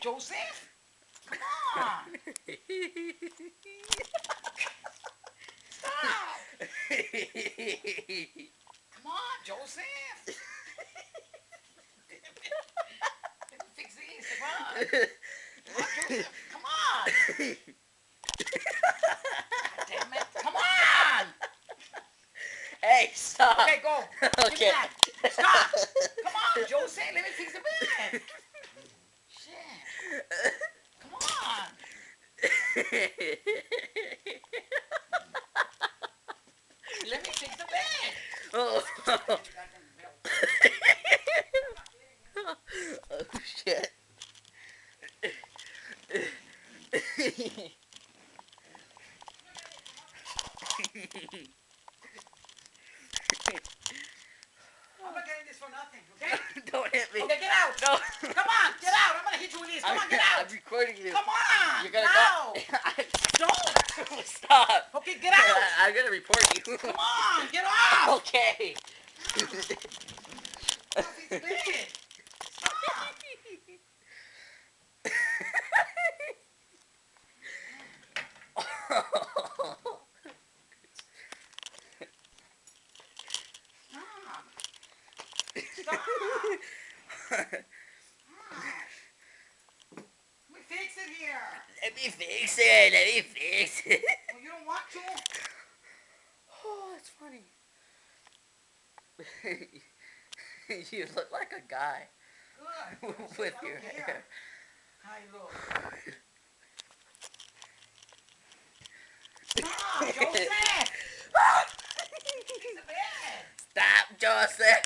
Joseph. Come on. Stop. Come on, Joseph. Let me fix this. Come on. Come on, Joseph. Come on. God damn it. Come on. Hey, stop. Okay, go. Give me Okay. that. Stop. Come on, Joseph. Let me fix the bed. Shit. Come on. Let me fix the bed. Oh. Oh shit. I'm not getting this for nothing, okay? Don't hit me. Okay, get out. No. Come on, get out. I'm gonna hit you with this. Come on, get out. I'm recording you. Come on. You're gonna No. go. Don't. Stop. Okay, get out. I'm gonna report you. Come on, get off. Okay. Stop this bed. Stop. Stop. Stop. Let me fix it here. Let me fix it. Let me fix it. Well, you don't want to? Oh, that's funny. You look like a guy. Good. With I your don't care hair. how you look. Stop, Joseph. Fix the bed. Stop, Joseph.